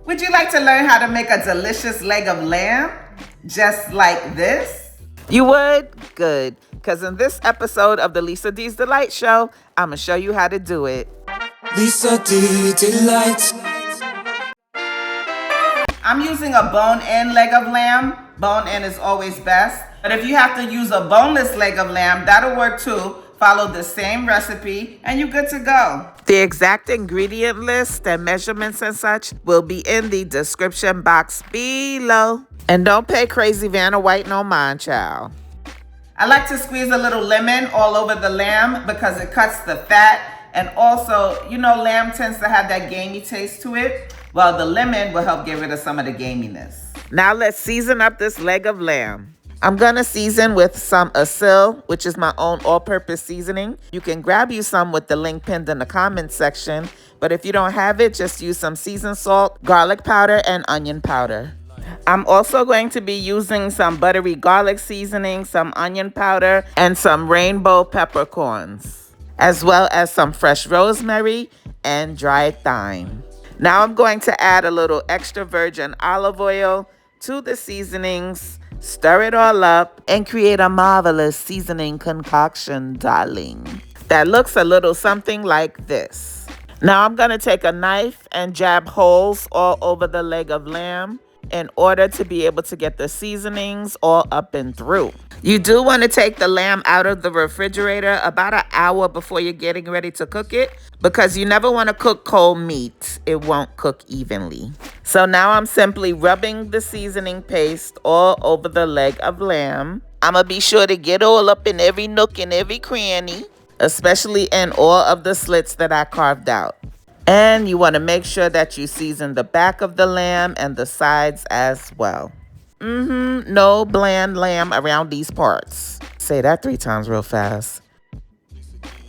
Would you like to learn how to make a delicious leg of lamb just like this? You would? Good. Because in this episode of the Lisa D's Delight Show, I'm going to show you how to do it. Lisa D Delight. I'm using a bone-in leg of lamb. Bone-in is always best. But if you have to use a boneless leg of lamb, that'll work too. Follow the same recipe and you're good to go. The exact ingredient list and measurements and such will be in the description box below. And don't pay crazy Vanna White no mind, child. I like to squeeze a little lemon all over the lamb because it cuts the fat. And also, you know, lamb tends to have that gamey taste to it. Well, the lemon will help get rid of some of the gaminess. Now let's season up this leg of lamb. I'm gonna season with some ASIL, which is my own all-purpose seasoning. You can grab you some with the link pinned in the comments section. But if you don't have it, just use some seasoned salt, garlic powder, and onion powder. I'm also going to be using some buttery garlic seasoning, some onion powder, and some rainbow peppercorns, as well as some fresh rosemary and dried thyme. Now I'm going to add a little extra virgin olive oil to the seasonings, stir it all up, and create a marvelous seasoning concoction, darling, that looks a little something like this. Now I'm going to take a knife and jab holes all over the leg of lamb in order to be able to get the seasonings all up and through. You do want to take the lamb out of the refrigerator about an hour before you're getting ready to cook it, because you never want to cook cold meat. It won't cook evenly. So now I'm simply rubbing the seasoning paste all over the leg of lamb. I'm going to be sure to get all up in every nook and every cranny, especially in all of the slits that I carved out. And you want to make sure that you season the back of the lamb and the sides as well. No bland lamb around these parts. Say that 3 times real fast.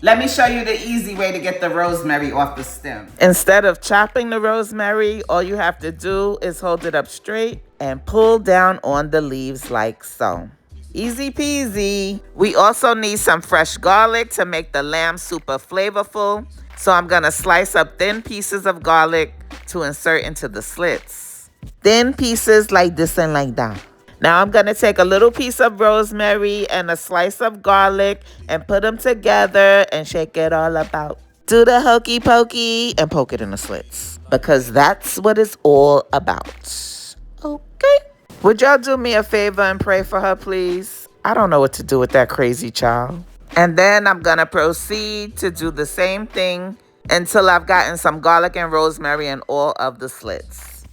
Let me show you the easy way to get the rosemary off the stem. Instead of chopping the rosemary, all you have to do is hold it up straight and pull down on the leaves like so. Easy peasy. We also need some fresh garlic to make the lamb super flavorful. So I'm going to slice up thin pieces of garlic to insert into the slits. Thin pieces like this and like that. Now I'm going to take a little piece of rosemary and a slice of garlic and put them together and shake it all about. Do the hokey pokey and poke it in the slits, because that's what it's all about. Okay. Would y'all do me a favor and pray for her, please? I don't know what to do with that crazy child. And then I'm going to proceed to do the same thing until I've gotten some garlic and rosemary in all of the slits.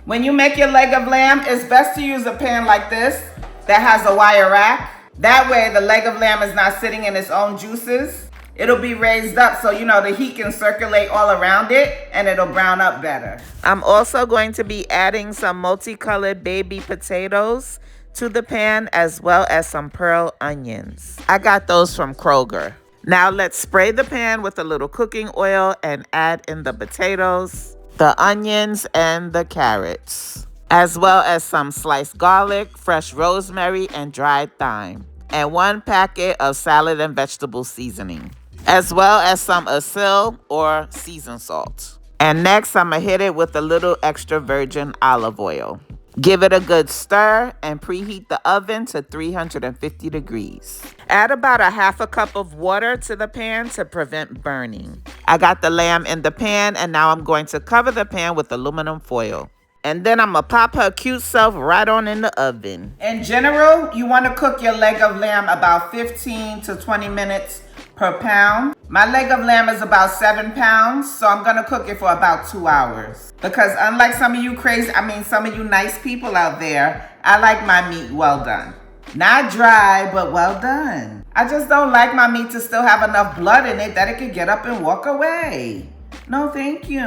When you make your leg of lamb, it's best to use a pan like this that has a wire rack. That way the leg of lamb is not sitting in its own juices. It'll be raised up so, you know, the heat can circulate all around it and it'll brown up better. I'm also going to be adding some multicolored baby potatoes to the pan, as well as some pearl onions. I got those from Kroger. Now let's spray the pan with a little cooking oil and add in the potatoes, the onions, and the carrots, as well as some sliced garlic, fresh rosemary, and dried thyme, and 1 packet of salad and vegetable seasoning, as well as some ASIL or seasoned salt. And next I'm gonna hit it with a little extra virgin olive oil. Give it a good stir and preheat the oven to 350 degrees. Add about a half a cup of water to the pan to prevent burning. I got the lamb in the pan, and now I'm going to cover the pan with aluminum foil. And then I'm going to pop her cute self right on in the oven. In general, you want to cook your leg of lamb about 15 to 20 minutes per pound. My leg of lamb is about 7 pounds, so I'm gonna cook it for about 2 hours. Because unlike some of you some of you nice people out there, I like my meat well done. Not dry, but well done. I just don't like my meat to still have enough blood in it that it could get up and walk away. No, thank you.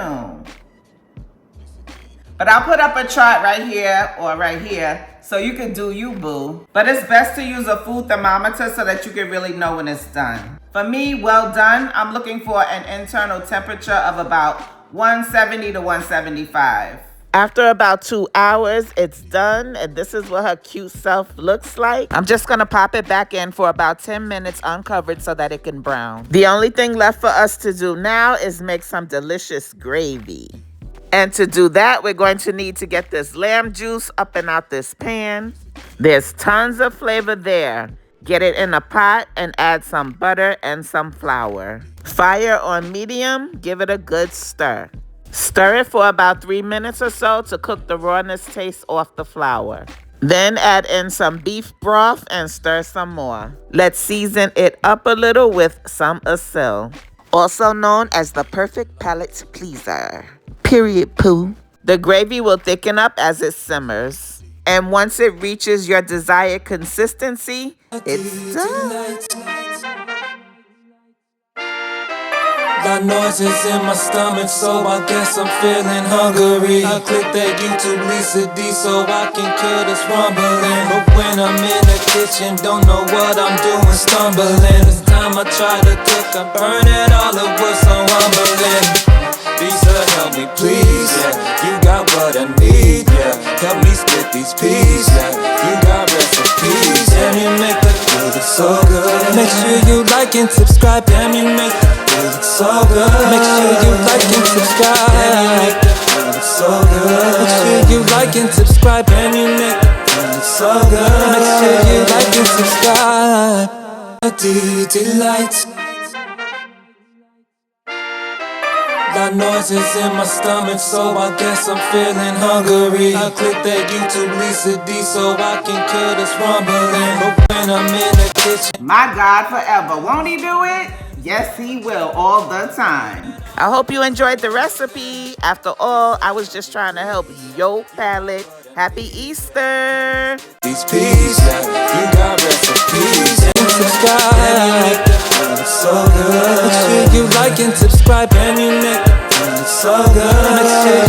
But I'll put up a chart right here or right here so you can do you, boo. But it's best to use a food thermometer so that you can really know when it's done. For me, well done, I'm looking for an internal temperature of about 170 to 175. After about 2 hours, it's done, and this is what her cute self looks like. I'm just gonna pop it back in for about 10 minutes uncovered so that it can brown. The only thing left for us to do now is make some delicious gravy. And to do that, we're going to need to get this lamb juice up and out this pan. There's tons of flavor there. Get it in a pot and add some butter and some flour. Fire on medium, give it a good stir. Stir it for about 3 minutes or so to cook the rawness taste off the flour. Then add in some beef broth and stir some more. Let's season it up a little with some ASIL, also known as the perfect palate pleaser. Period, poo. The gravy will thicken up as it simmers. And once it reaches your desired consistency, it's done. Got noises in my stomach, so I guess I'm feeling hungry. I click that YouTube Lisa D so I can kill this rumbling. But when I'm in the kitchen, don't know what I'm doing, stumbling. This time I try to cook, I'm burning all the wood, so I'm rumbling. Lisa, help me please, yeah. You got what I need, yeah. Help me split these peas, yeah. You got recipes, and you make the food look so good. Make sure you like and subscribe, damn you make the food look so good. Make sure you like and subscribe, damn you make the food look so good. Make sure you like and subscribe, damn you make the food look so good. Make sure you like and subscribe. Delight. Got noises in my stomach, so I guess I'm feeling hungry. I click that YouTube Lisa D so I can kill this rumbling. But when I'm in the kitchen, My God, forever. Won't he do it? Yes, he will, all the time. I hope you enjoyed the recipe. After all, I was just trying to help your palate. Happy Easter. these peas, yeah. You got recipes, and subscribe, and you make the food look so good. Make sure you like and subscribe, and you make the food look so good. Make sure